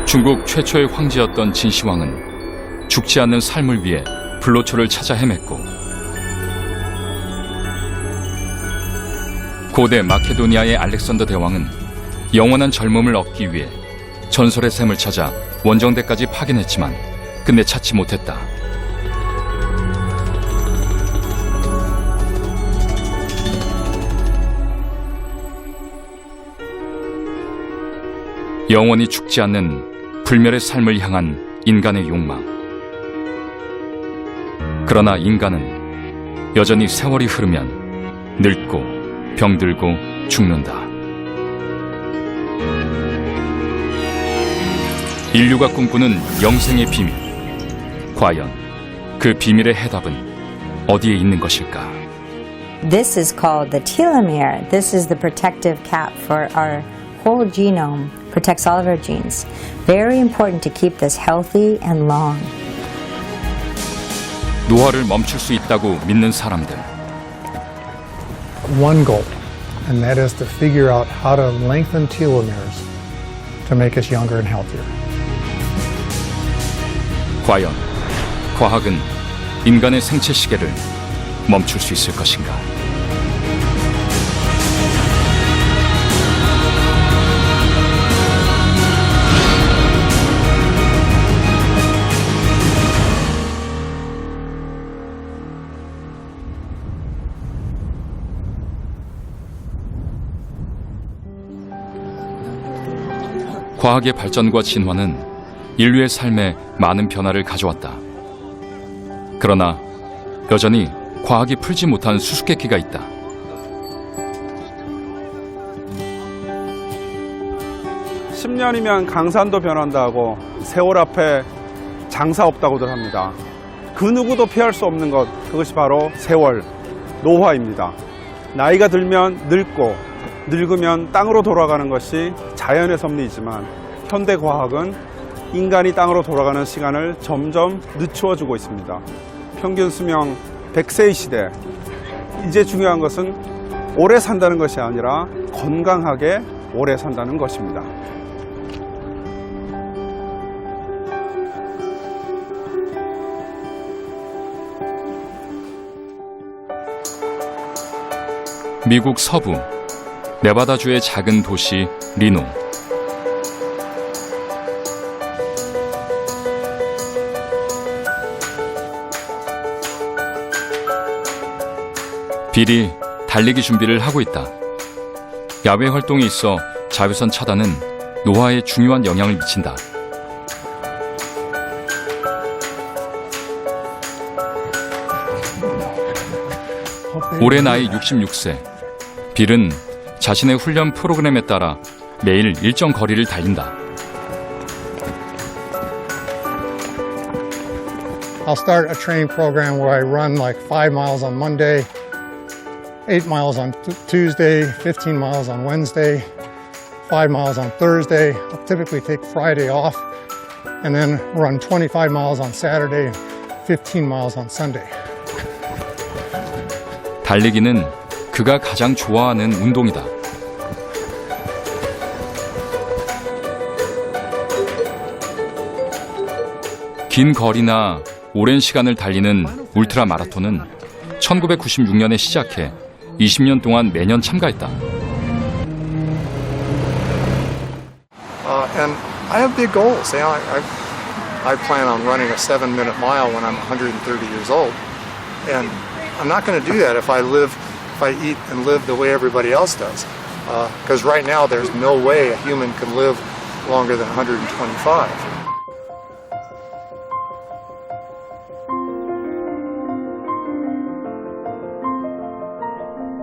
중국 최초의 황제였던 진시황은 죽지 않는 삶을 위해 불로초를 찾아 헤맸고, 고대 마케도니아의 알렉산더 대왕은 영원한 젊음을 얻기 위해 전설의 샘을 찾아 원정대까지 파견했지만 끝내 찾지 못했다. 영원히 죽지 않는 불멸의 삶을 향한 인간의 욕망. 그러나 인간은 여전히 세월이 흐르면 늙고 병들고 죽는다. 인류가 꿈꾸는 영생의 비밀. 과연 그 비밀의 해답은 어디에 있는 것일까? This is called the telomere. This is the protective cap for our whole genome. Protects all of our genes. Very important to keep this healthy and long. 노화를 멈출 수 있다고 믿는 사람들. One goal, and that is to figure out how to lengthen telomeres to make us younger and healthier. 과연 과학은 인간의 생체 시계를 멈출 수 있을 것인가? 과학의 발전과 진화는 인류의 삶에 많은 변화를 가져왔다. 그러나 여전히 과학이 풀지 못한 수수께끼가 있다. (10년이면) 강산도 변한다고 세월 앞에 장사 없다고들 합니다. 그 누구도 피할 수 없는 것, 그것이 바로 세월, 노화입니다. 나이가 들면 늙고 늙으면 땅으로 돌아가는 것이 자연의 섭리이지만 현대 과학은 인간이 땅으로 돌아가는 시간을 점점 늦추어주고 있습니다. 평균 수명 100세의 시대. 이제 중요한 것은 오래 산다는 것이 아니라 건강하게 오래 산다는 것입니다. 미국 서부 네바다주의 작은 도시 리노. 빌이 달리기 준비를 하고 있다. 야외 활동에 있어 자외선 차단은 노화에 중요한 영향을 미친다. 올해 나이 66세. 빌은 자신의 훈련 프로그램에 따라 매일 일정 거리를 달린다. I'll start a training program where I run like 5 miles on Monday, 8 miles on Tuesday, 15 miles on Wednesday, 5 miles on Thursday. I'll typically take Friday off and then run 25 miles on Saturday and 15 miles on Sunday. 달리기는 그가 가장 좋아하는 운동이다. 긴 거리나 오랜 시간을 달리는 울트라 마라톤은 1996년에 시작해 20년 동안 매년 참가했다. And I have big goals. I plan on running a 7-minute mile when I'm 130 years old, and I'm not going to do that if I eat and live the way everybody else does. Because right now there's no way a human can live longer than 125.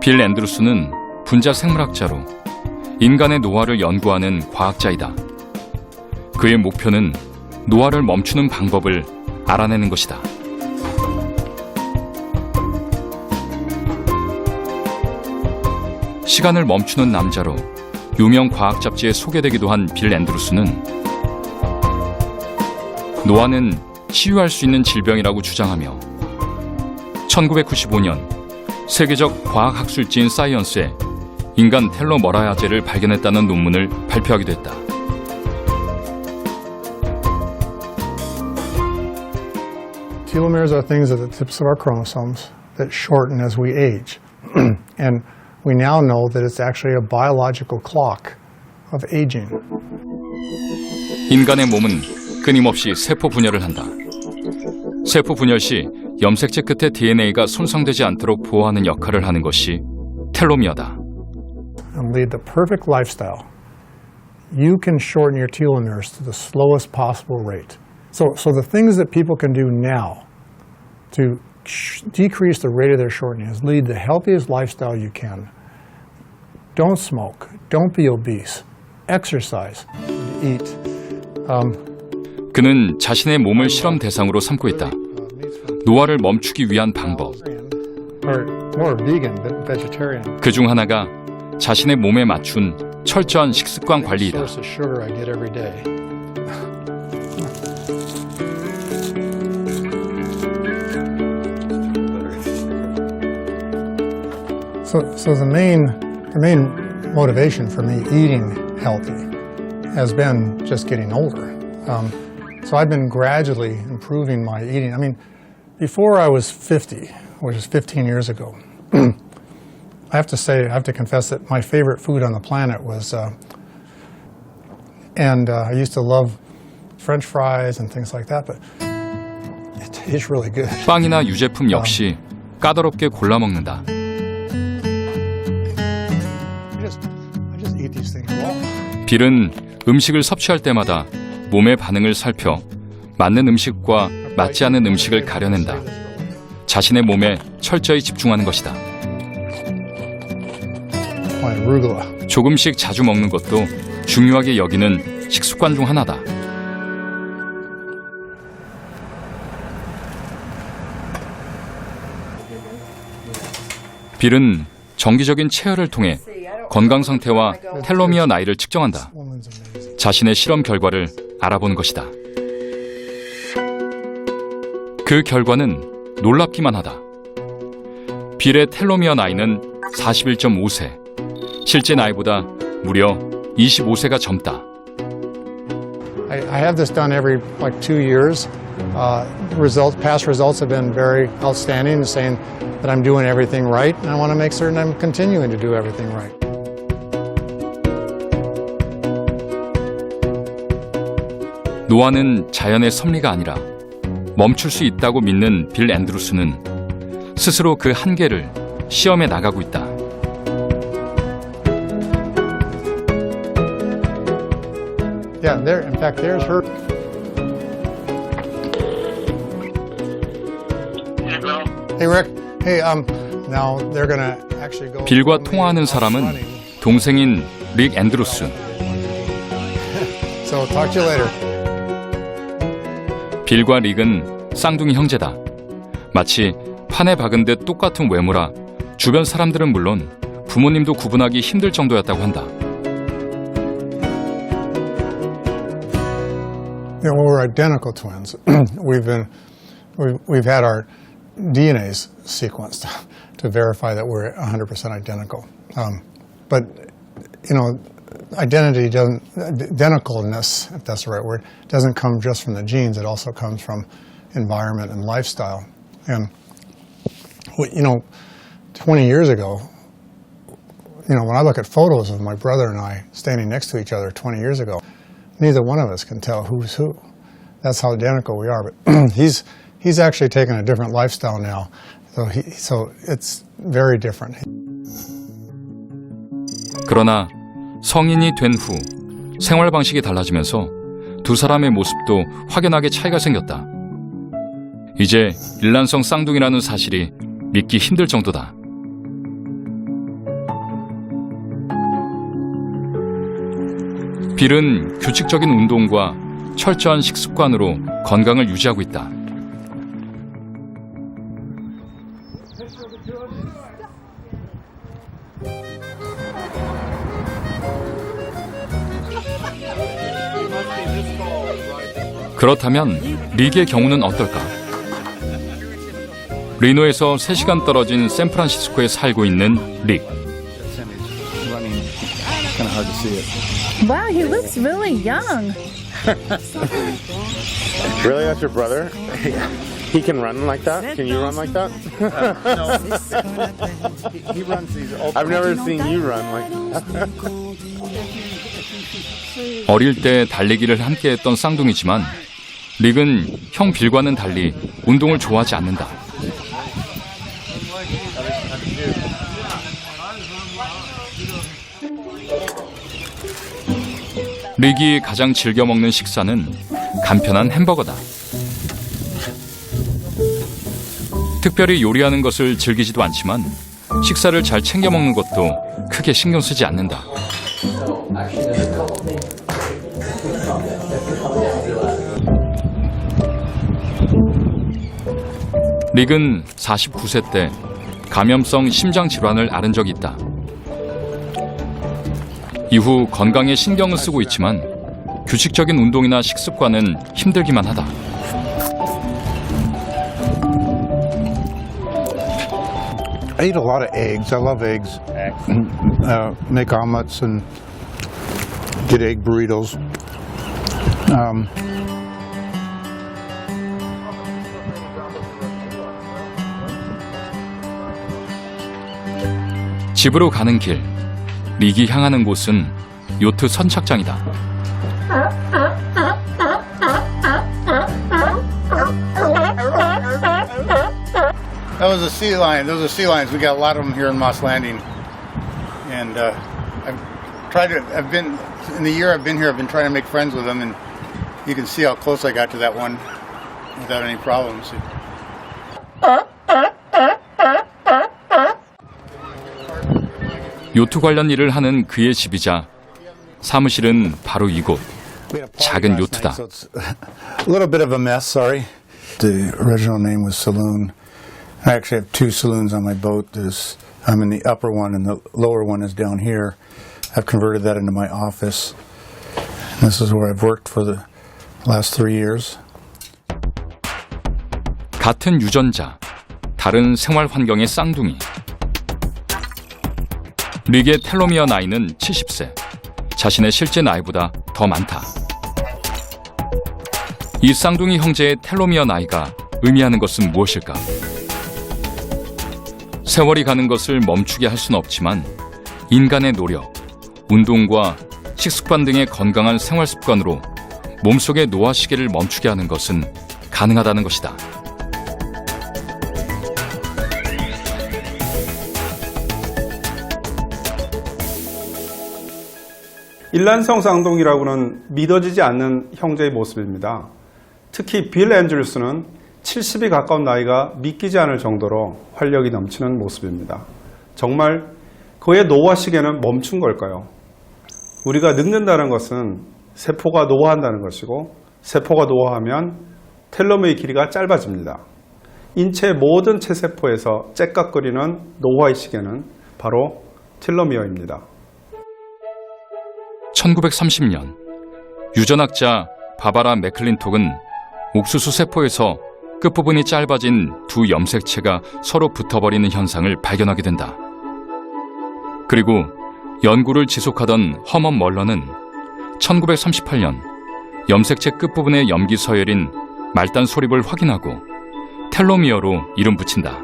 빌 앤드루스는 분자 생물학자로 인간의 노화를 연구하는 과학자이다. 그의 목표는 노화를 멈추는 방법을 알아내는 것이다. 시간을 멈추는 남자로 유명 과학 잡지에 소개되기도 한 빌 앤드루스는 노화는 치유할 수 있는 질병이라고 주장하며 1995년 세계적 과학학술지인 사이언스에 인간 텔로머라야제를 발견했다는 논문을 발표하기도 했다. Telomeres are things at the tips of our chromosomes that shorten as we age. And we now know that it's actually a biological clock of aging. 인간의 몸은 끊임없이 세포 분열을 한다. 세포 분열 시 염색체 끝에 DNA가 손상되지 않도록 보호하는 역할을 하는 것이 텔로미어다. And lead the perfect lifestyle. You can shorten your telomeres to the slowest possible rate. So the things that people can do now to decrease the rate of their shortening is lead the healthiest lifestyle you can. Don't smoke. Don't be obese. Exercise. Eat. 그는 자신의 몸을 실험 대상으로 삼고 있다. 노화를 멈추기 위한 방법. Or more vegan, vegetarian. 그중 하나가 자신의 몸에 맞춘 철저한 식습관 관리이다. Source of sugar I get every day. So the main motivation for me eating healthy has been just getting older. So I've been gradually improving my eating. I mean, before I was 50, which is 15 years ago, I have to confess that my favorite food on the planet was, I used to love French fries and things like that, but it tastes really good. 빵이나 유제품 역시 까다롭게 골라 먹는다. I just eat these things raw. 빌은 음식을 섭취할 때마다 몸의 반응을 살펴 맞는 음식과 맞지 않은 음식을 가려낸다. 자신의 몸에 철저히 집중하는 것이다. My arugula. 조금씩 자주 먹는 것도 중요하게 여기는 식습관 중 하나다. 빌은 정기적인 체열을 통해 건강 상태와 텔로미어 나이를 측정한다. Woman's amazing. 자신의 실험 결과를 알아보는 것이다. 그 결과는 놀랍기만 하다. 빌의 텔로미어 나이는 41.5세, 실제 나이보다 무려 25세가 젊다. I have this done every 2 years. Past results have been very outstanding, saying that I'm doing everything right, and I want to make certain I'm continuing to do everything right. 노화는 자연의 섭리가 아니라 멈출 수 있다고 믿는 빌 앤드루스는 스스로 그 한계를 시험해 나가고 있다. Yeah, in fact, there's her. Hey, Rick. Hey, now they're gonna actually go. 빌과 통화하는 사람은 동생인 릭 앤드루스. So talk to you later. 빌과 릭은 쌍둥이 형제다. 마치 판에 박은 듯 똑같은 외모라 주변 사람들은 물론 부모님도 구분하기 힘들 정도였다고 한다. You know, we're identical twins. We've had our DNAs sequenced to verify that we're 100% identical. But you know, identicalness, if that's the right word, doesn't come just from the genes. It also comes from environment and lifestyle. And you know, 20 years ago, you know, when I look at photos of my brother and I standing next to each other 20 years ago, neither one of us can tell who's who. That's how identical we are. But he's actually taken a different lifestyle now, so it's very different. 그러나 성인이 된 후 생활 방식이 달라지면서 두 사람의 모습도 확연하게 차이가 생겼다. 이제 일란성 쌍둥이라는 사실이 믿기 힘들 정도다. 빌은 규칙적인 운동과 철저한 식습관으로 건강을 유지하고 있다. 그렇다면 릭의 경우는 어떨까? 리노에서 3시간 떨어진 샌프란시스코에 살고 있는 릭. Wow, he looks really young. Really, that's your brother? He can run like that? Can you run like that? He runs these open. I've never seen you run like that. 어릴 때 달리기를 함께했던 쌍둥이지만 릭은 형 빌과는 달리 운동을 좋아하지 않는다. 릭이 가장 즐겨 먹는 식사는 간편한 햄버거다. 특별히 요리하는 것을 즐기지도 않지만 식사를 잘 챙겨 먹는 것도 크게 신경 쓰지 않는다. 릭은 49세 때 감염성 심장 질환을 앓은 적이 있다. 이후 건강에 신경을 쓰고 있지만 규칙적인 운동이나 식습관은 힘들기만 하다. I eat a lot of eggs. I love eggs. Make omelets and get egg burritos. 집으로 가는 길, 릭이 향하는 곳은 요트 선착장이다. That was a sea lion. Those are sea lions. We got a lot of them here in Moss Landing. And I've been, in the year I've been here, I've been trying to make friends with them, and you can see how close I got to that one without any problems. 요트 관련 일을 하는 그의 집이자 사무실은 바로 이곳, 작은 요트다. So it's a little bit of a mess, sorry. The original name was Saloon. I actually have two saloons on my boat. I'm in the upper one and the lower one is down here. I've converted that into my office. This is where I've worked for the last 3 years. 같은 유전자, 다른 생활 환경의 쌍둥이. 릭의 텔로미어 나이는 70세, 자신의 실제 나이보다 더 많다. 이 쌍둥이 형제의 텔로미어 나이가 의미하는 것은 무엇일까? 세월이 가는 것을 멈추게 할 수는 없지만 인간의 노력, 운동과 식습관 등의 건강한 생활 습관으로 몸속의 노화 시계를 멈추게 하는 것은 가능하다는 것이다. 일란성 쌍둥이라고는 믿어지지 않는 형제의 모습입니다. 특히 빌 앤드루스는 70이 가까운 나이가 믿기지 않을 정도로 활력이 넘치는 모습입니다. 정말 그의 노화 시계는 멈춘 걸까요? 우리가 늙는다는 것은 세포가 노화한다는 것이고, 세포가 노화하면 텔로미어의 길이가 짧아집니다. 인체의 모든 체세포에서 째깍거리는 노화의 시계는 바로 텔로미어입니다. 1930년 유전학자 바바라 맥클린톡은 옥수수 세포에서 끝부분이 짧아진 두 염색체가 서로 붙어버리는 현상을 발견하게 된다. 그리고 연구를 지속하던 허먼 멀러는 1938년 염색체 끝부분의 염기 서열인 말단 소립을 확인하고 텔로미어로 이름 붙인다.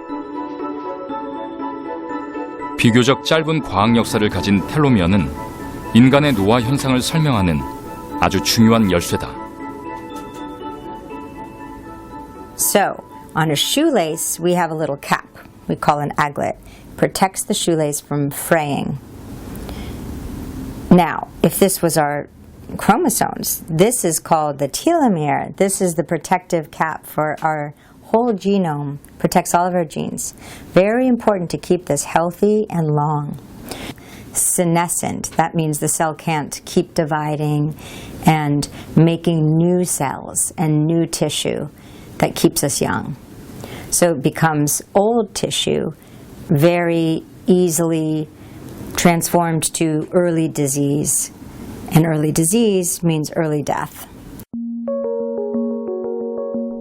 비교적 짧은 과학 역사를 가진 텔로미어는 인간의 노화 현상을 설명하는 아주 중요한 열쇠다. So, on a shoelace, we have a little cap we call an aglet. Protects the shoelace from fraying. Now, if this was our chromosomes, this is called the telomere. This is the protective cap for our whole genome, protects all of our genes. Very important to keep this healthy and long. Senescent, that means the cell can't keep dividing and making new cells and new tissue that keeps us young. So it becomes old tissue, very easily transformed to early disease. And early disease means early death.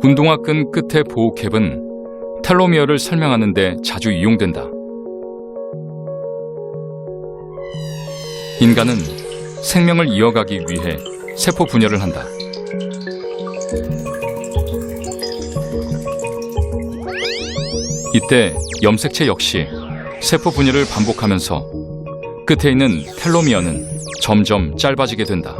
운동화 끈 끝의 보호캡은 텔로미어를 설명하는 데 자주 이용된다. 인간은 생명을 이어가기 위해 세포 분열을 한다. 이때 염색체 역시 세포 분열을 반복하면서 끝에 있는 텔로미어는 점점 짧아지게 된다.